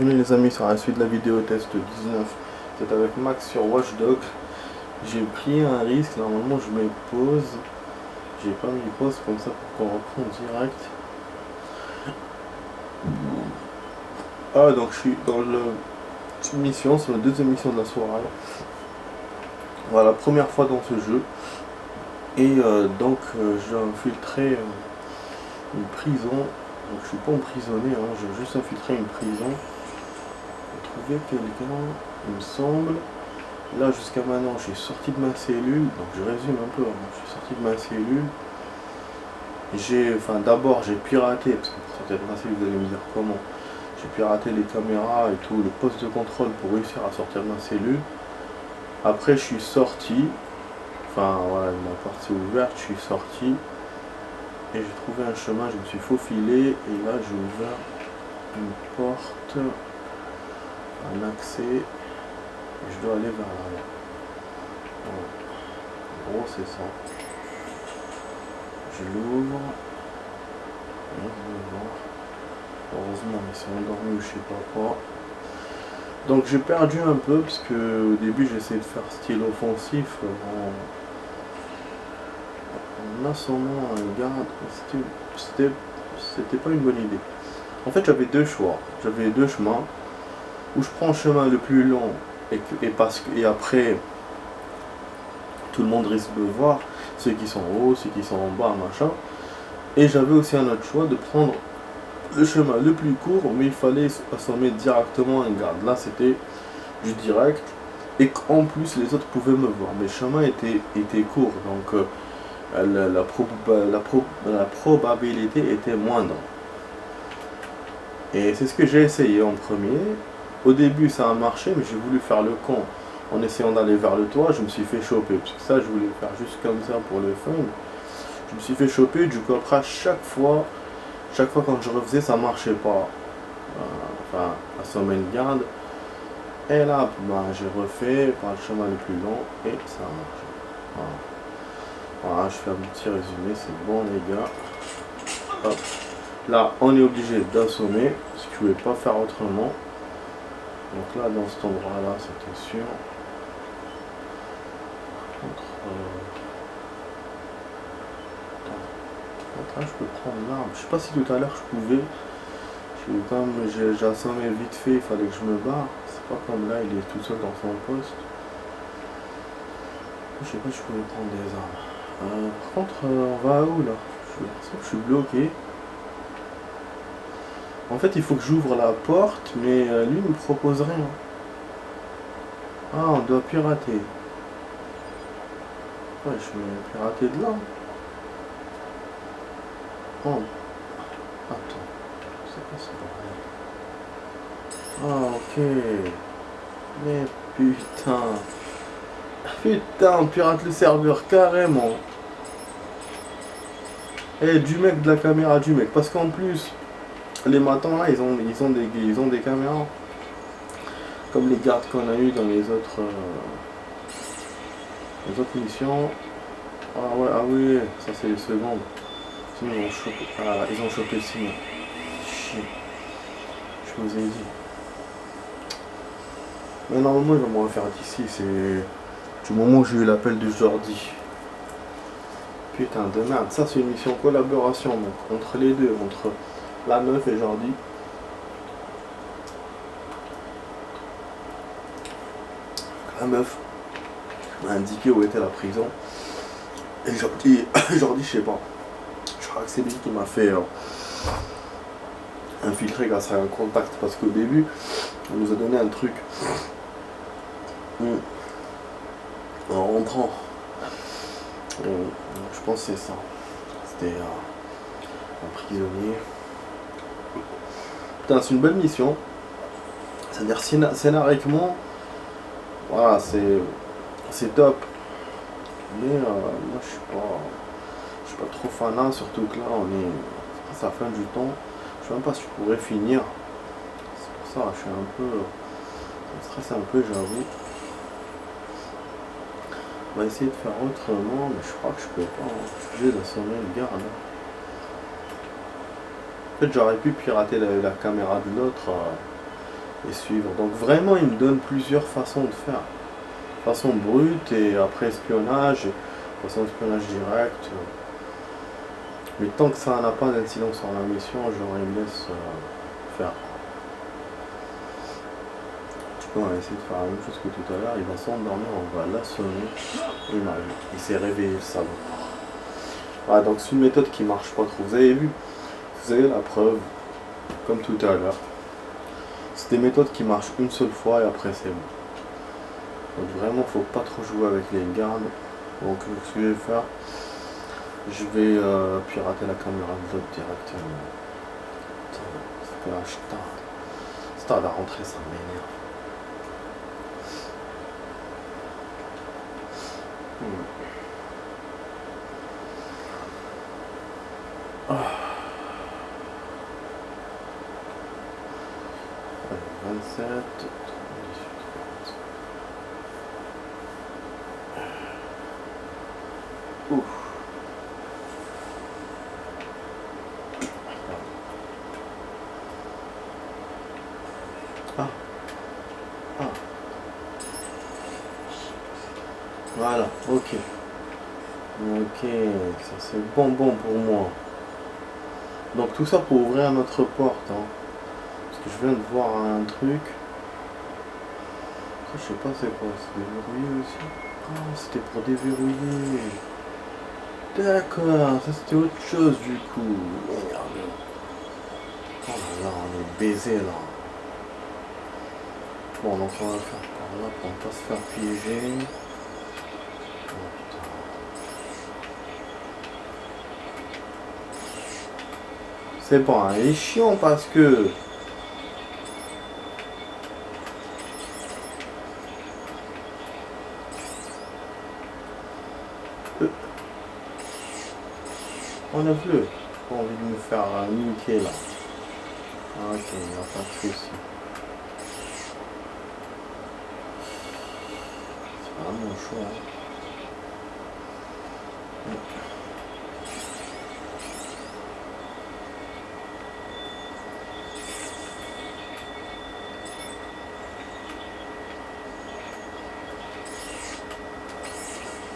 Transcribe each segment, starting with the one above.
Bienvenue les amis sur la suite de la vidéo test 19. C'est avec Max sur Watch Dogs. J'ai pris un risque, normalement je mets pause. J'ai pas mis pause comme ça pour qu'on reprenne direct. Ah donc je suis dans une mission, c'est la deuxième mission de la soirée. Voilà, première fois dans ce jeu. Et j'ai infiltré une prison. Donc je suis pas emprisonné, hein, j'ai juste infiltré une prison. Trouver quelqu'un, il me semble. Là jusqu'à maintenant je suis sorti de ma cellule, donc je résume un peu, hein. Je suis sorti de ma cellule. D'abord j'ai piraté, parce que pour sortir de ma cellule vous allez me dire comment. J'ai piraté les caméras et tout, le poste de contrôle pour réussir à sortir de ma cellule. Après je suis sorti, voilà, ma porte s'est ouverte, je suis sorti. Et j'ai trouvé un chemin, je me suis faufilé, et là j'ai ouvert une porte. Un accès et je dois aller vers là. Voilà. En gros c'est ça. Je l'ouvre. Heureusement ils sont endormis ou je sais pas quoi. Donc j'ai perdu un peu parce que au début j'essayais de faire style offensif en assommant un garde. C'était pas une bonne idée. En fait j'avais deux choix. J'avais deux chemins. Où je prends le chemin le plus long et après tout le monde risque de voir ceux qui sont en haut, ceux qui sont en bas, machin. Et j'avais aussi un autre choix de prendre le chemin le plus court, mais il fallait assommer directement un garde. Là c'était du direct et qu'en plus les autres pouvaient me voir. Mes chemins étaient courts, donc la probabilité était moindre. Et c'est ce que j'ai essayé en premier. Au début ça a marché, mais j'ai voulu faire le con en essayant d'aller vers le toit. Je me suis fait choper, parce que ça je voulais faire juste comme ça pour le fun. Je me suis fait choper, du coup après chaque fois quand je refaisais ça marchait pas. Assommer une garde. Et là j'ai refait par le chemin le plus long et ça a marché. Voilà, je fais un petit résumé, c'est bon les gars. Hop. Là on est obligé d'assommer, parce que je ne pouvais pas faire autrement. Donc là, dans cet endroit-là, c'était sûr. Là, je peux prendre l'arme. Je sais pas si tout à l'heure je pouvais. Comme j'ai assommé vite fait, il fallait que je me barre. C'est pas comme là, il est tout seul dans son poste. Je sais pas si je pouvais prendre des armes. Par contre, on va à où là? Je suis bloqué. En fait, il faut que j'ouvre la porte, mais lui il me propose rien. Ah, on doit pirater. Ouais, je vais pirater de là. Oh. Attends. C'est quoi ce bordel? Ah, ok. Mais putain. Putain, on pirate le serveur carrément. Et du mec, de la caméra du mec. Parce qu'en plus, les matins là, ils ont des caméras. Comme les gardes qu'on a eu dans les autres missions. Ah ouais, ah oui, ça c'est les secondes. Sinon ils ont chopé. Ah, ils ont chopé Simon. Chier. Je vous ai dit. Mais normalement ils vont me refaire d'ici, c'est du moment où j'ai eu l'appel de Jordi. Putain de merde, ça c'est une mission collaboration donc, entre les deux, entre la meuf et Jordi. La meuf m'a indiqué où était la prison. Et Jordi, je sais pas. Je crois que c'est lui qui m'a fait infiltrer grâce à un contact. Parce qu'au début, on nous a donné un truc. En rentrant. Je pense que c'est ça. C'était un prisonnier. Putain, c'est une bonne mission. C'est-à-dire scénariquement, voilà, c'est top. Mais moi je suis pas trop fanat, surtout que là on est à la fin du temps. Je sais même pas si je pourrais finir. C'est pour ça je suis un peu. Ça me stresse un peu, j'avoue. On va essayer de faire autrement, mais je crois que je peux pas. Je suis obligé d'assommer le garde. En fait j'aurais pu pirater la caméra de l'autre et suivre. Donc vraiment, il me donne plusieurs façons de faire. Façon brute et après espionnage, façon espionnage direct. Mais tant que ça n'a pas d'incidence sur la mission, genre il me laisse faire. Du coup, on va essayer de faire la même chose que tout à l'heure. Il va s'endormir, on va l'assommer. Il s'est réveillé, le salaud. Voilà, donc c'est une méthode qui marche pas trop. Vous avez vu, vous avez la preuve, comme tout à l'heure. C'est des méthodes qui marchent une seule fois et après c'est bon. Donc vraiment, faut pas trop jouer avec les gardes. Donc ce que je vais faire, je vais pirater la caméra de l'autre directement. C'est tard à rentrer, ça m'énerve. Ah. 27. Ouf. Ah. Ah. Voilà, ok. Ok, ça c'est bon pour moi. Donc tout ça pour ouvrir notre porte. Hein. Parce que je viens de voir un truc. Ça, je sais pas c'est quoi, c'est déverrouillé aussi. Ah, c'était pour déverrouiller. D'accord, ça c'était autre chose du coup. Merde. Oh là là, on est baisé là. Bon, donc on va faire par là pour ne pas se faire piéger. C'est bon, il est chiant parce que... Enlève-le. Pas envie de me faire niquer là. Ah, ok, il n'y a pas de souci. C'est vraiment chaud. Hein.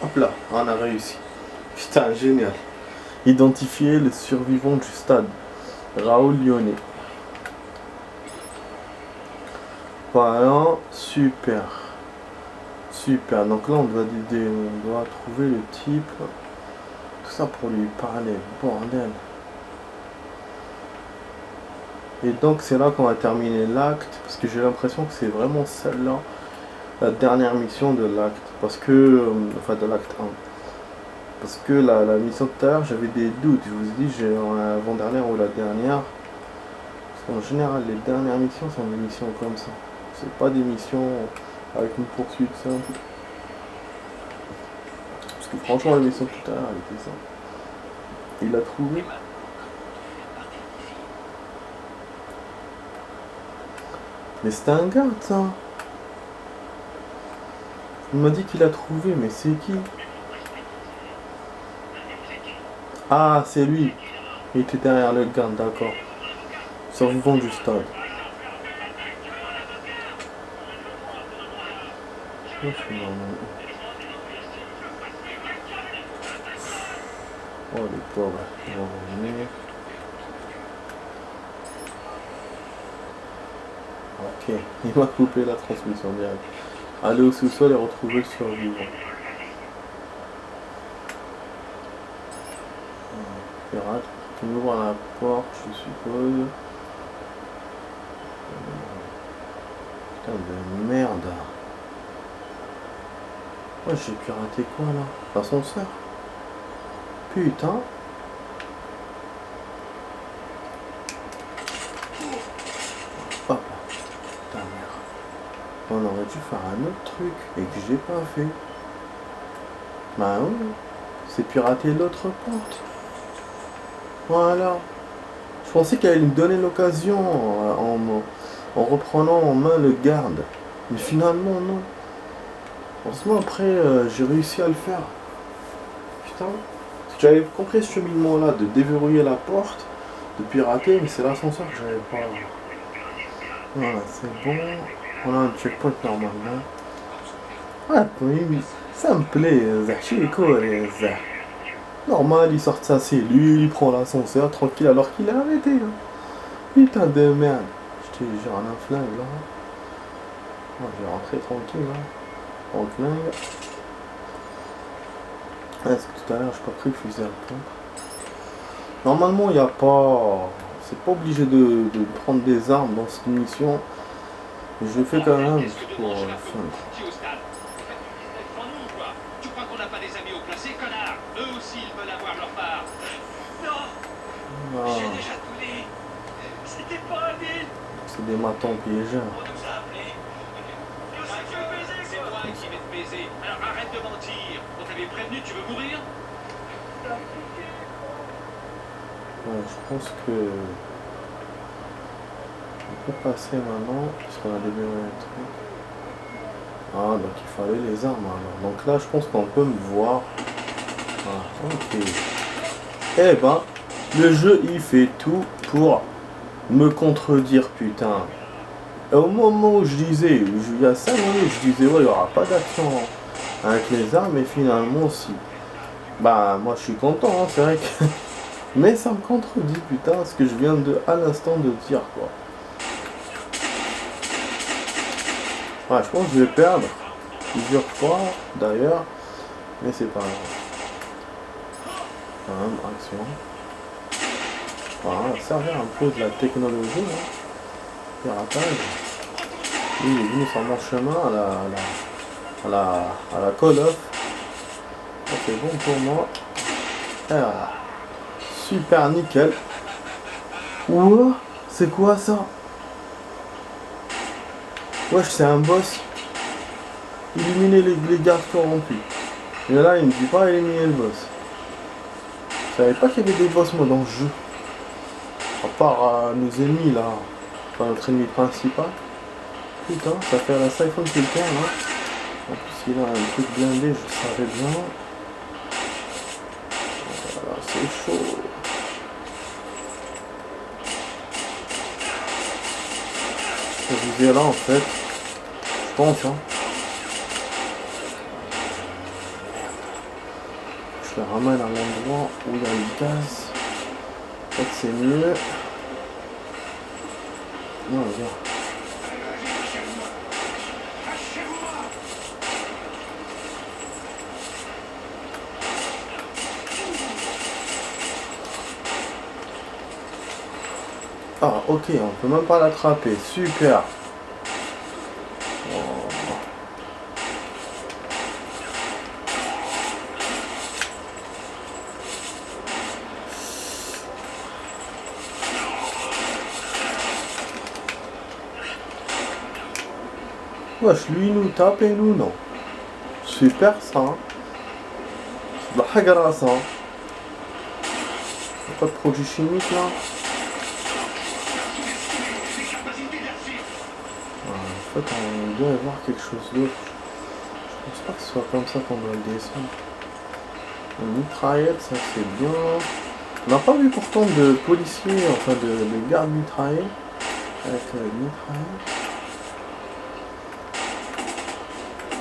Hop là, on a réussi. Putain, génial. Identifier les survivants du stade. Raoul Lyonnais. Voilà, super. Super. Donc là, on doit trouver le type. Tout ça pour lui parler. Bordel. Et donc, c'est là qu'on va terminer l'acte. Parce que j'ai l'impression que c'est vraiment celle-là. La dernière mission de l'acte. Parce que... enfin, de l'acte 1. Parce que la mission de tout à l'heure, j'avais des doutes. Je vous ai dit, j'ai l'avant-dernière ou la dernière. Parce qu'en général, les dernières missions sont des missions comme ça. C'est pas des missions avec une poursuite simple. Parce que franchement, la mission de tout à l'heure, elle était simple. Il l'a trouvé. Mais c'était un garde, ça. Il m'a dit qu'il a trouvé, mais c'est qui? Ah, c'est lui. Il était derrière le garde, d'accord. Survivant du stade. Je suis normal. Oh les pauvres, ils vont revenir. Ok, il m'a coupé la transmission directe. Aller au sous-sol et retrouver le survivant. Pirate, tu m'ouvres la porte, je suppose. Putain de merde. Ouais, j'ai piraté quoi là? L'ascenseur? Putain. Hop. Putain merde. On aurait dû faire un autre truc et que j'ai pas fait. Bah oui. C'est pirater l'autre porte. Voilà. Je pensais qu'elle allait me donner l'occasion en reprenant en main le garde. Mais finalement non. Heureusement après j'ai réussi à le faire. Putain. J'avais compris ce cheminement là de déverrouiller la porte, de pirater, mais c'est l'ascenseur que j'avais pas. Voilà, c'est bon. On a un checkpoint normalement. Ah, oui, ça me plaît, Chico, normal, il sort de sa cellule, il prend l'ascenseur tranquille alors qu'il est arrêté. Hein. Putain de merde. J'étais genre un flingue là. Oh, je vais rentrer tranquille là. En flingue. Est-ce que tout à l'heure j'ai pas pris le fusil à pompe? Normalement il n'y a pas. C'est pas obligé de prendre des armes dans cette mission. Mais je le fais quand même pour le fun. Tu crois qu'on n'a pas des amis au placé, connard? Eux aussi ils veulent avoir leur part. Non. J'ai déjà tout dit. C'était pas un deal. C'est des matons piégeurs. On nous a appelés. C'est moi qui vais te baiser. Alors arrête de mentir. On t'avait prévenu, tu veux mourir? Ouais, je pense que on peut passer maintenant parce qu'on a débuté un truc. Ah, donc il fallait les armes alors. Donc là, je pense qu'on peut me voir. Ah, ok. Eh ben, le jeu il fait tout pour me contredire, putain. Et au moment où je disais, il y a 5 minutes, je disais, ouais, il n'y aura pas d'action avec les armes, et finalement, si. Bah, moi je suis content, hein, c'est vrai que. Mais ça me contredit, putain, ce que je viens de à l'instant de dire, quoi. Ouais, je pense que je vais perdre plusieurs fois, d'ailleurs, mais c'est pas grave. Quand même, action. Voilà, servir un peu de la technologie, hein. Piratage. Lui, il est venu sur mon chemin à la Call of. Ça, c'est bon pour moi. Et voilà. Super nickel. Ouah, c'est quoi ça? Wesh, c'est un boss. Éliminer les gardes corrompus. Mais là, il me dit pas éliminer le boss. Je savais pas qu'il y avait des boss moi dans le jeu. À part nos ennemis là. Enfin, notre ennemi principal. Putain, ça fait la Siphon quelqu'un là. En plus, il a un truc blindé, je savais bien. Voilà, c'est chaud. Je disais là en fait. Je pense, hein. Je le ramène à l'endroit où il y a le gaz. Peut-être c'est mieux. Non, regarde. Ah, ok, on peut même pas l'attraper. Super. Wesh, lui nous tape et nous non. Super ça. Hein. C'est de la ça. Pas de produits chimiques là. En fait, on doit avoir quelque chose d'autre. Je pense pas que ce soit comme ça qu'on doit le descendre. Une mitraillette, ça c'est bien. On n'a pas vu pourtant de policiers, enfin de gardes mitraillés. Avec une mitraillette.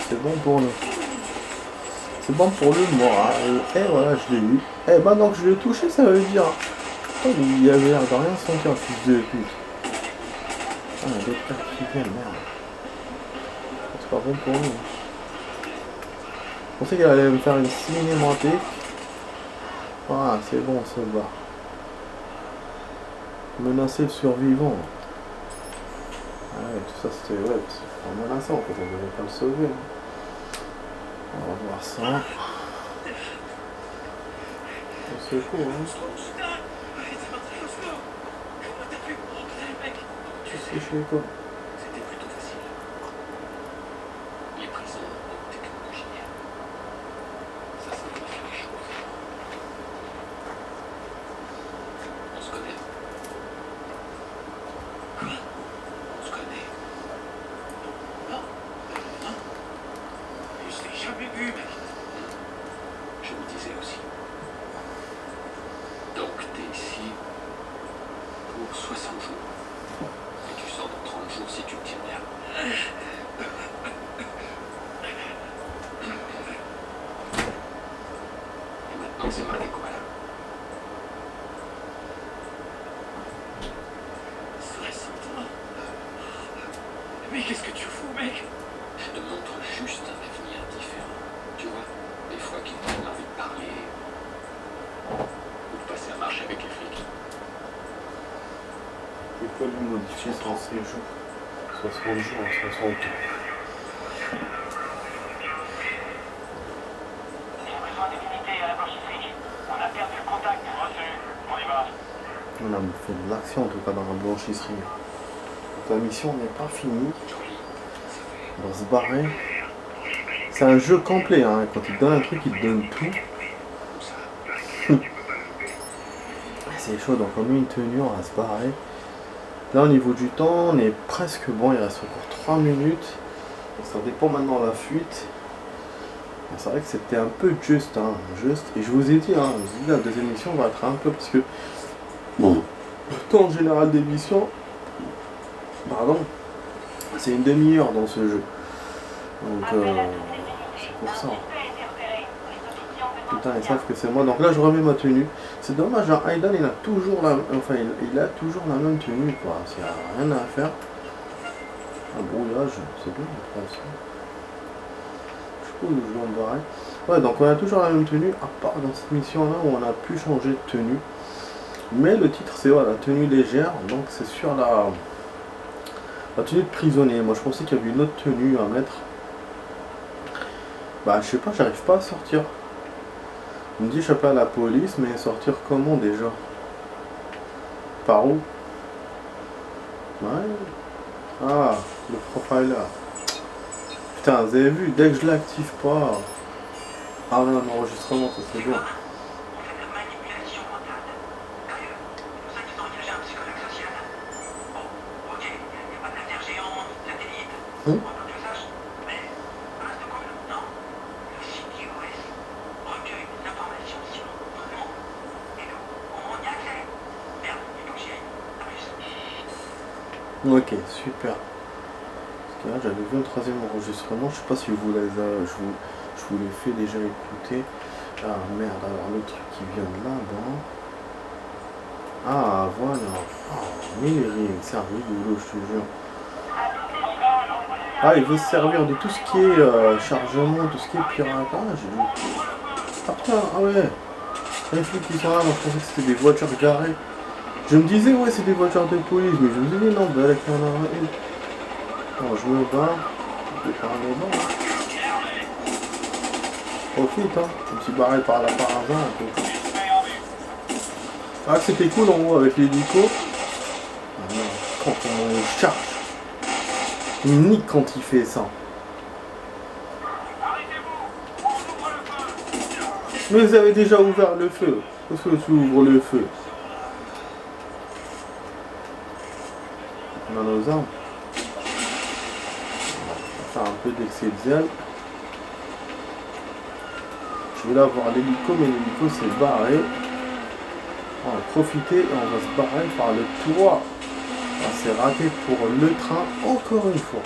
C'est bon pour nous. C'est bon pour le moral. Et voilà, je l'ai eu. Eh ben donc je l'ai touché, ça veut dire. Oh, il avait l'air de rien son cœur, fils de pute. Ah, il y a d'autres cartes qui viennent, merde. C'est pas bon pour nous. Je pensais qu'elle allait me faire une cinématique. Ah, c'est bon, ça va. Menacer le survivant. Ah ouais, tout ça c'était ouais, c'est pas menaçant, en fait, on devait pas le sauver. On va voir ça. C'est cool, hein. Tu sais, je fais quoi? C'était plutôt facile. Les prisons haute technologie. Ça simplifie les choses. On se connaît. Quoi? On se connaît. Non. Non. Je t'ai jamais vu, mec. Je me disais aussi. Donc t'es ici pour 60 jours. Et tu sors dans 30 jours. Mais qu'est-ce que tu fous, mec? Je te montre juste un avenir différent. Tu vois, des fois qu'il te donne envie de parler. Ou de passer un marché avec les flics. Il peut lui modifier son séjour. 60 jours en 60 ans. On a fait de l'action en tout cas dans la blanchisserie. Donc, la mission n'est pas finie. On va se barrer. C'est un jeu complet, hein. Quand il te donne un truc, il te donne tout. C'est chaud, donc on met une tenue, on va se barrer. Là au niveau du temps, on est presque bon, il reste encore 3 minutes. Ça dépend maintenant de la fuite. C'est vrai que c'était un peu juste, hein, juste. Et je vous ai dit, la deuxième mission va être un peu parce que le temps général d'émission, pardon, c'est une demi-heure dans ce jeu. Donc c'est pour ça. Putain, ils savent que c'est moi. Donc là, je remets ma tenue. C'est dommage, genre, Aidan, il a toujours la même tenue, quoi. Il n'y a rien à faire. Un brouillage, c'est bien, je pense. Je sais pas où je dois me barrer. Ouais, donc on a toujours la même tenue, à part dans cette mission-là où on a pu changer de tenue. Mais le titre, c'est la tenue légère. Donc c'est sur la tenue de prisonnier. Moi, je pensais qu'il y avait une autre tenue à mettre. Bah, je sais pas, j'arrive pas à sortir. On me dit échapper à la police, mais sortir comment déjà? Par où? Ouais. Ah, le profiler. Putain, vous avez vu, dès que je l'active pas. Ah non, l'enregistrement, ça serait bien. Ok, super. Parce que là, j'avais vu un troisième enregistrement. Je sais pas si vous les je vous l'ai fait déjà écouter. Ah merde, alors le truc qui vient de là-bas. Ah voilà. Oh, mais c'est un rigolo, je te jure. Ah, il veut se servir de tout ce qui est chargement, tout ce qui est piratage. Ah putain, ah ouais. Les flics qui sont là, moi je pensais que c'était des voitures garées. Je me disais, ouais, c'est des voitures de police, mais je me disais, non, bah, là, qu'il y en a une. Alors, je me bats. Je vais par là-bas. Profite, hein. Je me suis barré par là par hasard, un peu. Ah, c'était cool en haut avec l'hélico. Ah non, quand on charge. Il nique quand il fait ça. Mais vous avez déjà ouvert le feu. Parce que tu ouvres le feu. On a nos armes. On va faire un peu d'excès de zèle. Je vais là voir l'hélico, mais l'hélico s'est barré. On va profiter et on va se barrer par le toit. On s'est raté pour le train encore une fois.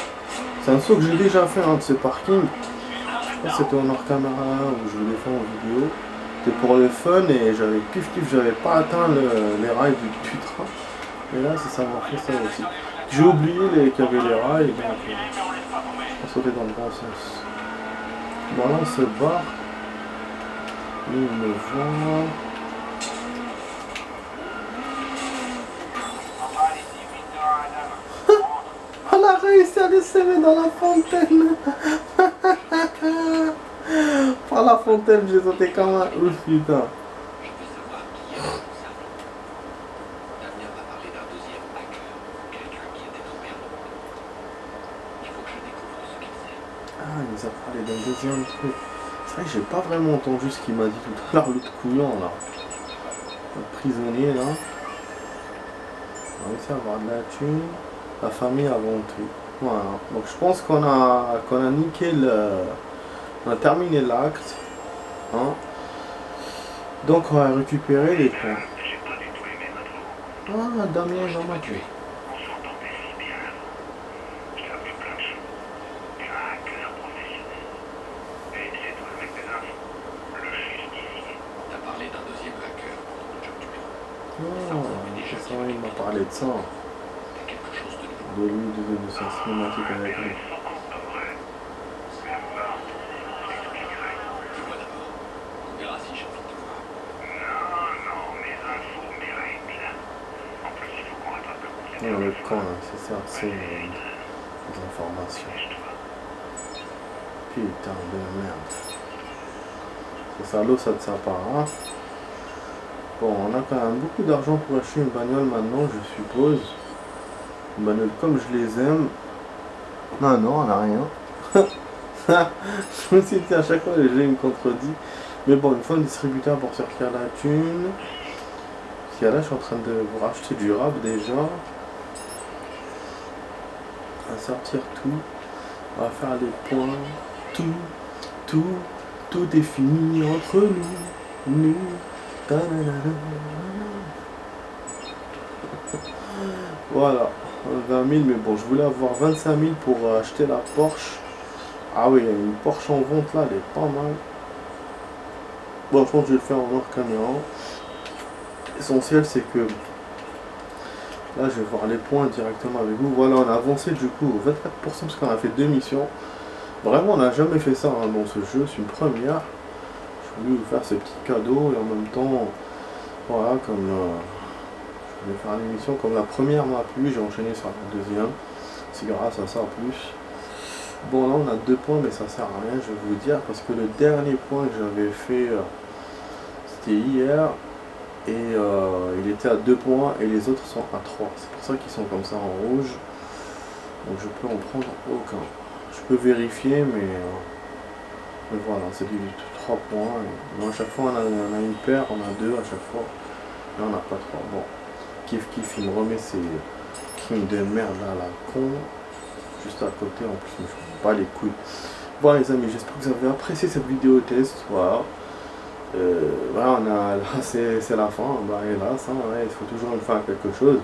C'est un saut que j'ai déjà fait de ce parking. C'était en hors caméra où je vous l'ai fait en vidéo. C'était pour le fun et j'avais j'avais pas atteint les rails du train. Et là, c'est ça m'a fait ça aussi. J'ai oublié qu'il y avait les rails, donc on sautait dans le bon sens. Bon, là, on se barre. Lui, il me voit. On a réussi à le serrer dans la fontaine. Par la fontaine, j'ai sauté comme un ouf, putain. Ah, il nous a parlé d'un deuxième truc. C'est vrai que j'ai pas vraiment entendu ce qu'il m'a dit tout à l'heure, l'autre couillon là. Le prisonnier là. On a réussi à avoir de la thune. La famille avant tout. Voilà. Donc je pense qu'on a niqué on a terminé l'acte. Hein. Donc on va récupérer les points. Ah, Damien il m'a appelé. Oh, il m'a parlé de ça. de lui, de sa cinématique avec lui. Dis-moi d'abord. On verra si j'ai envie de te voir. Non, le camp là, c'est ça, c'est des informations. Putain de merde. C'est ça, l'eau ça ne sert pas, hein. Bon, on a quand même beaucoup d'argent pour acheter une bagnole maintenant, je suppose. Une bagnole comme je les aime. Non, on n'a rien. Je me suis dit à chaque fois, les jeux me contredit. Mais bon, il faut un distributeur pour sortir la thune. Parce que là, je suis en train de vous racheter du rap déjà. On va sortir tout. On va faire les points. Tout est fini entre nous. Voilà, 20 000, mais bon, je voulais avoir 25 000 pour acheter la Porsche. Ah oui, il y a une Porsche en vente là, elle est pas mal. Bon, je pense que je vais le faire en hors caméra. L'essentiel, c'est que là, je vais voir les points directement avec vous. Voilà, on a avancé du coup au 24% parce qu'on a fait 2 missions. Vraiment, on n'a jamais fait ça hein, dans ce jeu, c'est une première. Je voulais vous faire ce petit cadeau et en même temps, voilà, comme je vais faire une émission comme la première m'a plu, j'ai enchaîné sur la deuxième. C'est grâce à ça en plus. Bon, là, on a 2 points, mais ça sert à rien, je vais vous dire, parce que le dernier point que j'avais fait, c'était hier. Et il était à 2 points et les autres sont à 3. C'est pour ça qu'ils sont comme ça en rouge. Donc je peux en prendre aucun. Je peux vérifier, mais voilà, c'est du 3 points. Et moi, à chaque fois, on a une paire, on a 2 à chaque fois. Là, on n'a pas 3. Bon, kiff, il me remet ces crimes de merde là, la con. Juste à côté, en plus, je me fais pas les couilles. Bon, les amis, j'espère que vous avez apprécié cette vidéo test. Voilà. Voilà, là c'est la fin, bah, hélas, hein, ouais, il faut toujours une fin à quelque chose.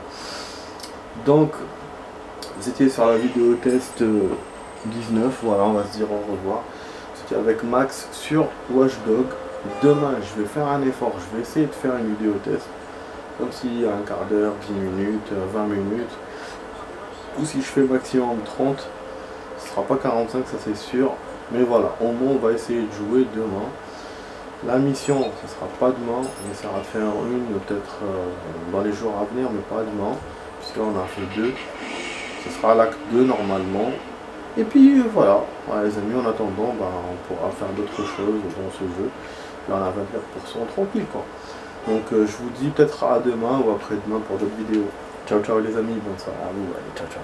Donc, vous étiez sur la vidéo test 19, voilà, on va se dire au revoir. C'était avec Max sur Watch Dogs. Demain, je vais faire un effort, je vais essayer de faire une vidéo test, comme si un quart d'heure, 10 minutes, 20 minutes, ou si je fais maximum 30, ce sera pas 45, ça c'est sûr, mais voilà, au moins on va essayer de jouer demain. La mission, ce sera pas demain, on essaiera de faire une peut-être dans les jours à venir, mais pas demain, puisque là on a fait 2. Ce sera l'acte 2 normalement. Et puis voilà, les amis, en attendant, on pourra faire d'autres choses dans ce jeu. Là on a 24% tranquille quoi. Donc je vous dis peut-être à demain ou après-demain pour d'autres vidéos. Ciao ciao les amis, bonne soirée à vous, allez ciao ciao.